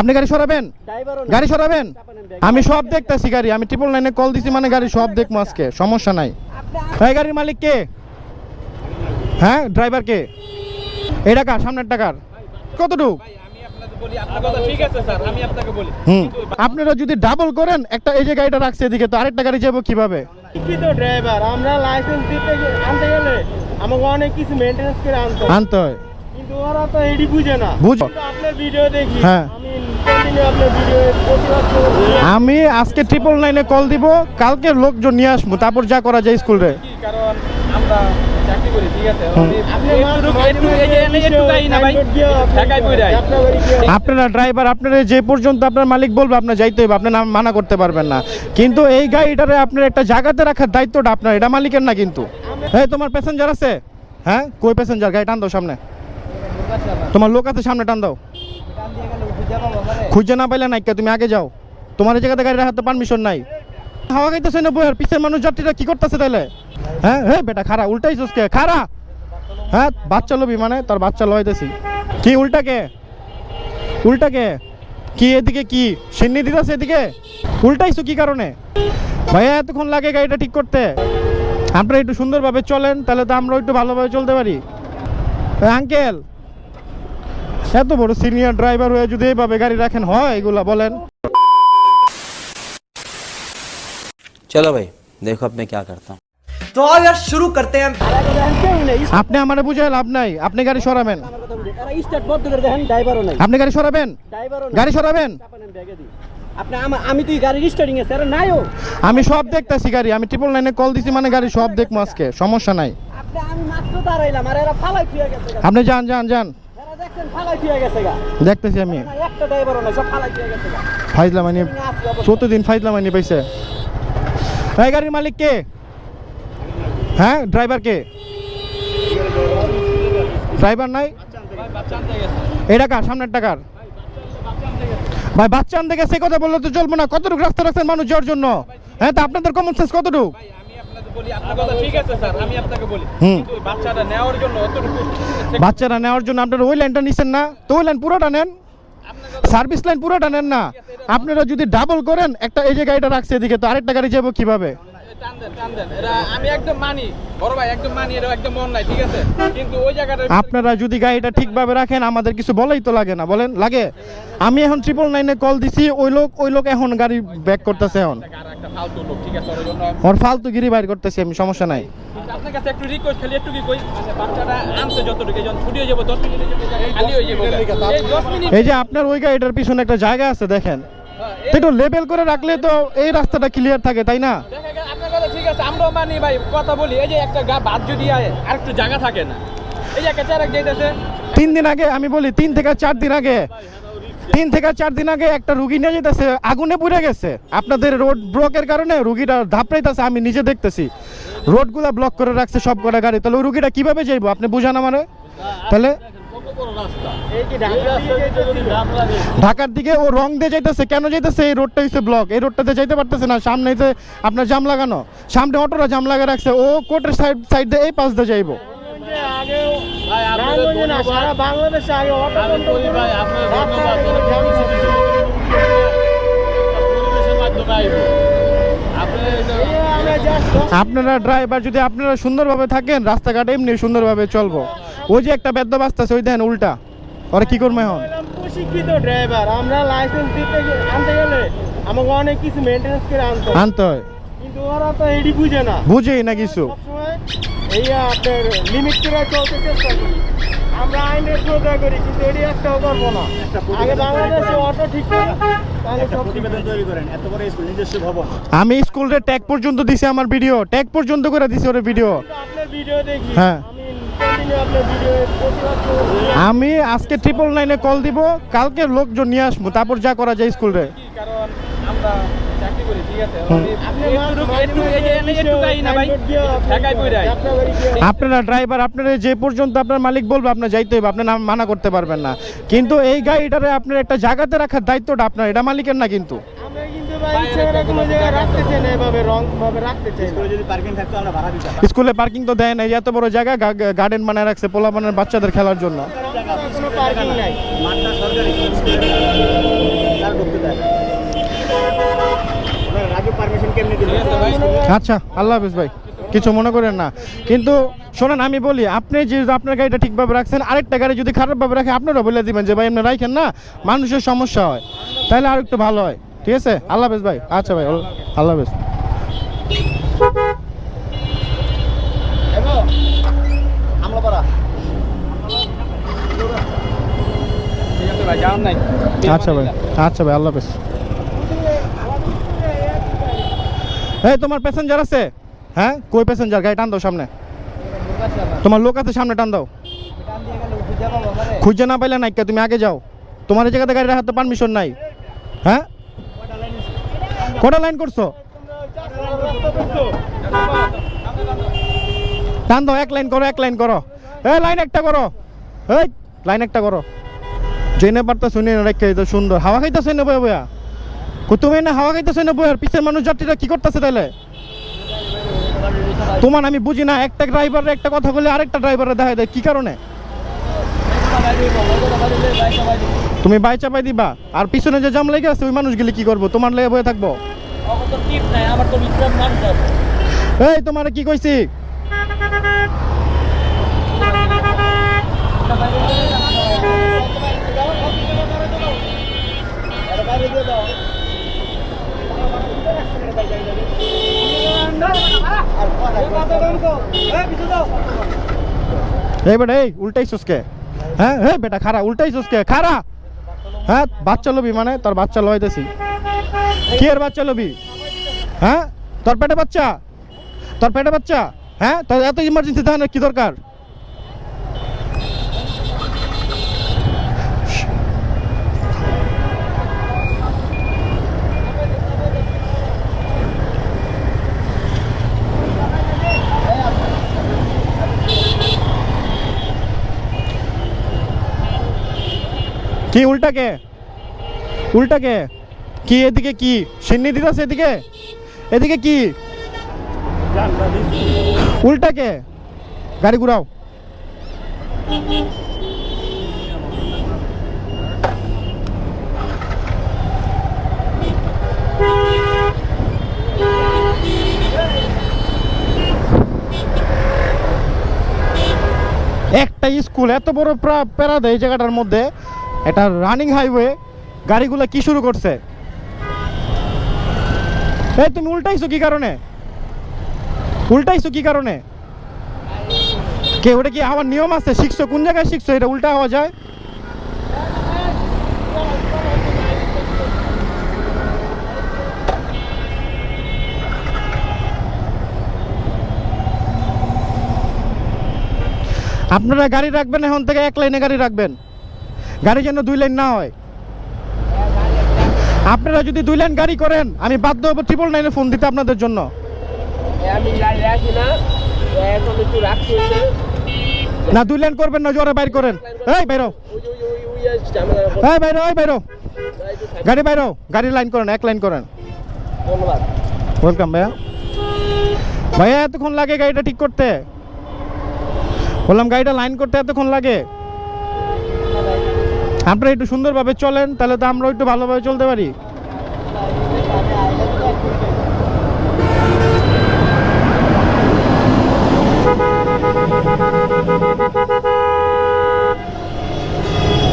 আপনি গাড়ি সরাবেন, গাড়ি সরাবেন। আমি সব দেখতেছি গাড়ি, আমি 999-এ কল দিছি মানে গাড়ি সব দেখবো আজকে, সমস্যা নাই। এই গাড়ির মালিক কে? হ্যাঁ, ড্রাইভার কে? এই টাকা সামনের টাকার কতটুক? আপনারা যদি ডাবল করেন, একটা এই যে গাড়িটা রাখছে এদিকে, তো আরেকটা গাড়ি যাবো কিভাবে? ড্রাইভার আমরা লাইসেন্স দিতে আনতে গেলে আমাকে অনেক কিছু মেইনটেনেন্স করে আনতে হয়, কিন্তু ওরা তো এডি বুঝে না। আপনার ভিডিও দেখি, হ্যাঁ আপনার ভিডিও আমি আজকে 999-এ কল দিব, কালকে লোকজন নিয়ে আসবো, তারপর যা করা যায় স্কুলে। কারণ আমরা চাকরি করি, ঠিক আছে। আপনারা ড্রাইভার, আপনারা যে পর্যন্ত আপনার মালিক বলবে আপনার যাইতে হবে, আপনি মানা করতে পারবেন না। কিন্তু এই গাড়িটারে আপনার একটা জায়গাতে রাখার দায়িত্বটা আপনার, এটা মালিকের না কিন্তু। এই তোমার প্যাসেঞ্জার আছে? হ্যাঁ, কই প্যাসেঞ্জার? গাড়ি টান দাও সামনে, তোমার লোক আছে সামনে, টান দাও। খুঁজে না পাইলে নাই, তুমি আগে যাও, তোমার এই জায়গাতে গাড়ি রাখার তো পারমিশন নাই। হাওয়া খাইতেছে না বইয়ের পিছের মানুষ যাত্রীরা কি করতেছে তাহলে? হ্যাঁ হ্যাঁ বেটা খারা, উল্টাই চুসকে খারা। হ্যাঁ, বাচ্চা লবি মানে তার বাচ্চা লইতেছি কি? উল্টাকে উল্টাকে কি? এদিকে কি সিন্নি দিতেছে? এদিকে উল্টাইছো কি কারণে ভাইয়া? এতক্ষণ লাগে গাড়িটা ঠিক করতে? আপনারা একটু সুন্দরভাবে চলেন, তাহলে তো আমরা একটু ভালোভাবে চলতে পারি। আঙ্কেল, এত বড় সিনিয়র ড্রাইভার হয়ে যদি এইভাবে গাড়ি রাখেন, হয় এগুলা বলেন? चलो भाई देखो अब मैं क्या करता हूँ। तो आओ यार शुरू करते हैं। আপনি আমারে বুঝায় লাভ নাই, আপনি গাড়ি সরাবেন। আপনি গাড়ি সরাবেন, গাড়ি সরাবেন। আমি তুই গাড়ি রিস্টার্টিং এ স্যার নাইও, আমি সব দেখতেছি গাড়ি, আমি 999-এ কল দিছি মানে গাড়ি সব দেখবো আজকে, সমস্যা নাই। আমি মাত্র দাঁড়াইলাম আর এরা ফালাই ফিরে গেছে। আপনি যান যান যান, এরা দেখছেন ফালাই ফিরে গেছে গা, দেখতেছি আমি। একটা ড্রাইভারও না, সব ফালাই ফিরে গেছে গা। ফাইজলামানি, প্রতিদিন ফাইজলামানি পাইছে। এই গাড়ির মালিক কে? হ্যাঁ, ড্রাইভার কে? ড্রাইভার নাই? এই টাকা সামনের টাকার ভাই, বাচ্চা আনতে গেছে, কথা বললে তো চলবো না। কতটুকু রাস্তা রাখছেন মানুষ যাওয়ার জন্য? হ্যাঁ, তা আপনাদের কমন সেন্স কতটুকু? বাচ্চারা নেওয়ার জন্য আপনারা ওই লাইনটা নিচ্ছেন না, তো ওই লাইন পুরোটা নেন, সার্ভিস লাইন পুরোটা নেন না। আপনারা যদি ডাবল করেন, একটা এই যে গাড়িটা রাখছে এদিকে, তো আরেকটা গাড়ি যাবো কিভাবে? আমি একদম মানি বড় ভাই, একদম মানি, এটা একদম মন নাই, ঠিক আছে। কিন্তু ওই জায়গাটা আপনারা যদি গাড়িটা ঠিকভাবে রাখেন, আমাদের কিছু বলেই তো লাগে না, বলেন লাগে? আমি এখন 999-এ কল দিছি, ওই লোক এখন গাড়ি ব্যাক করতেছে, এখন একটা ফালতু লোক, ঠিক আছে। ওর ফালতুগিরি বাইর করতেছি আমি, সমস্যা নাই। আপনার কাছে একটু রিকোয়েস্ট, খালি একটু কি কই, বাচ্চাটা আনতে যতটুকু যখন ছুটি হয়ে যাবে 10 মিনিটের জন্য খালি হয়ে যাবে। এই 10 মিনিট, এই যে আপনার ওই গাড়িটার পিছনে একটা জায়গা আছে দেখেন, একটু লেবেল করে রাখলে তো এই রাস্তাটা ক্লিয়ার থাকে, তাই না? আপনার কথা ঠিক আছে, আমরাও মানি ভাই, কথা বলি। এই যে একটা বাদ যদি আর একটু জায়গা থাকে না, এই যে একটা চারাক যাইতেছে 3 দিন আগে, আমি বলি 3 থেকে 4 দিন আগে, 3 থেকে 4 দিন আগে একটা রুগী নিয়ে যেতেছে, আগুনে পুড়ে গেছে। আপনাদের রোড ব্লকের কারণে রুগীটা ধাপড়াইতেছে, আমি নিজে দেখতেছি। রোডগুলা ব্লক করে রাখছে সব কটা গাড়ি, তাহলে ওই রুগীটা কিভাবে যাইবো? আপনি বুঝান আমারে। তাহলে ঢাকার দিকে ও রং দিয়ে যাইতেছে, কেন যাইতেছে? এই রোডটা হচ্ছে ব্লক, এই রোডটাতে যাইতে পারতেছে না। সামনে হচ্ছে আপনার জাম লাগানো, সামনে অটোরা জাম লাগা রাখছে, ও কোর্টের সাইড দিয়ে এই পাশ দিয়ে যাইবো। আপনারা ড্রাইভার যদি আপনারা সুন্দরভাবে থাকেন, রাস্তাঘাট এমনি সুন্দরভাবে চলবো। ওই যে একটা বেদ্য বাস্তা আছে, ওই দেখেন উল্টা, ওরা কি করবে এখন? প্রশিক্ষিত ড্রাইভার, আমরা লাইসেন্স দিতে আনতে গেলে আমাকে অনেক কিছু মেইনটেনেন্স করে আনতে হয়, কিন্তু ওরা তো এডি বুঝে না, বুঝেই না কিছু। এই আপনার লিমিট করে চলতে চেষ্টা করি, আমরা আইনের শ্রদ্ধা করি, কিন্তু এডি একটাও করবো না। আগে বাংলাদেশে অটো ঠিক করে তাহলে সব প্রতিবেদন তৈরি করেন। এত বড় স্কুল, নিজস্ব ভবন। আমি স্কুলের ট্যাগ পর্যন্ত দিছি, আমার ভিডিও ট্যাগ পর্যন্ত করে দিছি ওর ভিডিও। আপনার ভিডিও দেখি, হ্যাঁ, আপনার ভিডিও আমি আজকে 999-এ কল দিব, কালকে লোকজন নিয়ে আসবো, তারপর যা করা যায় স্কুলে। কারণ আমরা চাকরি করি, ঠিক আছে। আপনারা ড্রাইভার, আপনারা যে পর্যন্ত আপনার মালিক বলবে আপনার যাইতে হবে, আপনি মানা করতে পারবেন না। কিন্তু এই গাড়িটারে আপনার একটা জায়গাতে রাখার দায়িত্বটা আপনার, এটা মালিকের না কিন্তু। স্কুলে পার্কিং তো দেয় না, এত বড় জায়গা গার্ডেন বানায় রাখছে পোলাপানের বাচ্চাদের খেলার জন্য। কোনো পার্কিং নাই। মাঠটা সরকারি তারা ঢুকতে দেয় না। ওনারা রাজু পারমিশন কেমনি দিল? আচ্ছা আল্লাহ হাফিজ ভাই, কিছু মনে করেন না। কিন্তু শোনেন, আমি বলি, আপনি যে আপনার গাড়িটা ঠিকভাবে রাখছেন, আরেকটা গাড়ি যদি খারাপভাবে রাখে আপনারা বলে দিবেন যে ভাই আপনি রাখেন না, মানুষের সমস্যা হয়, তাহলে আর একটু ভালো হয়। ঠিক আছে, আল্লাহ হাফিজ ভাই। আচ্ছা ভাই, আল্লাহ হাফিজ। আমলাপাড়া আচ্ছা ভাই, আচ্ছা ভাই, আল্লাহ হাফিজ। এই তোমার প্যাসেঞ্জার আছে? হ্যাঁ, কই প্যাসেঞ্জার? গাড়ি টান দাও সামনে। তোমার লোক আছে, সামনে টান দাও। খুঁজে না পাইলে নাইকা, তুমি আগে যাও। তোমার এই জায়গাতে গাড়ি রাখার তো পারমিশন নাই। হ্যাঁ, কটা লাইন করছো? টান দাও, এক লাইন করো, এক লাইন করো। এই লাইন একটা করো, এই লাইন একটা করো। জেনে পারতো শুনে রেখে দিত সুন্দর। হাওয়া খাইতেছে না বয়া বয়া? তুমি না হাওয়া খাইতেছে না বয়ার? পিছের মানুষ যাত্রীরা কি করতেছে তাহলে? তোমার আমি বুঝি না, একটা ড্রাইভারের একটা কথা বলে আরেকটা ড্রাইভারের দেখা দেয় কি কারণে? তুমি বাই চাপাই দিবা, আর পিছনে যে জাম লেগে আছে ওই মানুষগুলি কি করবো? তোমার লেগে বয়ে থাকবো? এই তোমার কি কইছি? এই বেটা, এই উল্টাইছিস কে? হ্যাঁ হ্যাঁ বেটা খারা, উল্টাইছিস কে? খারা। হ্যাঁ, বাচ্চা লবি মানে তোর বাচ্চা লইতেছি। কি এর বাচ্চা লবি? হ্যাঁ, তোর পেটে বাচ্চা? তোর পেটে বাচ্চা? হ্যাঁ, তোর এত ইমার্জেন্সি দেখানোর কি দরকার? কি উল্টাকে? উল্টাকে কি? এদিকে কি সিন্নি দিতেছে? এদিকে এদিকে কি উল্টাকে? গাড়ি ঘুরাও। একটা স্কুল এত বড় প্যারা দেয় এই জায়গাটার মধ্যে, এটা রানিং হাইওয়ে, গাড়িগুলো কি শুরু করছে? এই তুমি উল্টাইছো কি কারণে? উল্টাইছো কি কারণে? কে ওটা কি আমার নিয়ম আছে? শিখছো কোন জায়গায় শিখছো এটা উল্টা হওয়া যায়? আপনারা গাড়ি রাখবেন এখন থেকে এক লাইনে গাড়ি রাখবেন, গাড়ি যেন দুই লাইন না হয়। আপনারা যদি দুই লাইন গাড়ি করেন আমি বাধ্য হবো 999-এ ফোন দিতে আপনাদের জন্য। না দুই লাইন করবেন না, জোরে বাইর করেন। এই বাইরো, এই বাইরো, এই বাইরো, গাড়ি বাইরো, গাড়ি লাইন করেন, এক লাইন করেন। ধন্যবাদ। ওয়েলকাম ভাইয়া। ভাইয়া এতক্ষণ লাগে গাড়িটা ঠিক করতে? বললাম গাড়িটা লাইন করতে এতক্ষণ লাগে? আপনারা একটু সুন্দরভাবে চলেন, তাহলে তো আমরা একটু ভালোভাবে চলতে পারি।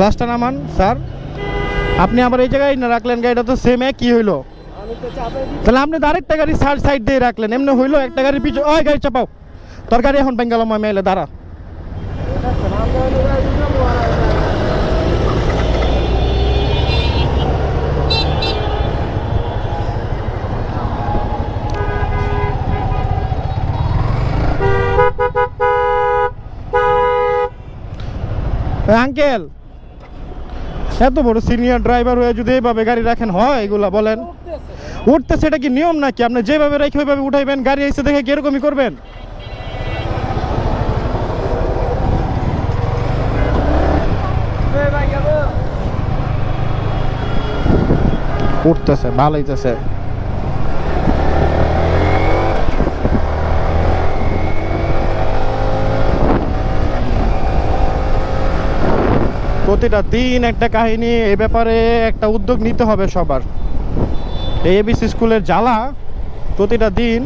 লাস্টটা নামান স্যার। আপনি আবার এই জায়গায় না রাখলেন গাড়িটা, তো সেম একই হইলো। তাহলে আপনি তো আরেকটা গাড়ি সাইড দিয়ে রাখলেন, এমনি হইলো একটা গাড়ির পিছনে। ওই গাড়ি চাপাও, তোর গাড়ি এখন বেঙ্গালাম মেলে দাঁড়া। আঙ্কেল, এত বড় সিনিয়র ড্রাইভার হয়ে যদি এইভাবে গাড়ি রাখেন হয় এগুলা বলেন? উঠতে সেটা কি নিয়ম নাকি? আপনি যেভাবে রেখে ওইভাবে উঠাইবেন, গাড়ি এসে দেখে কি এরকমই করবেন? উঠতেছে ভালো হইতেছে। প্রতিটা দিন একটা কাহিনী, এই ব্যাপারে একটা উদ্যোগ নিতে হবে সবার। এই এবিসি স্কুলের জ্বালা প্রতিটা দিন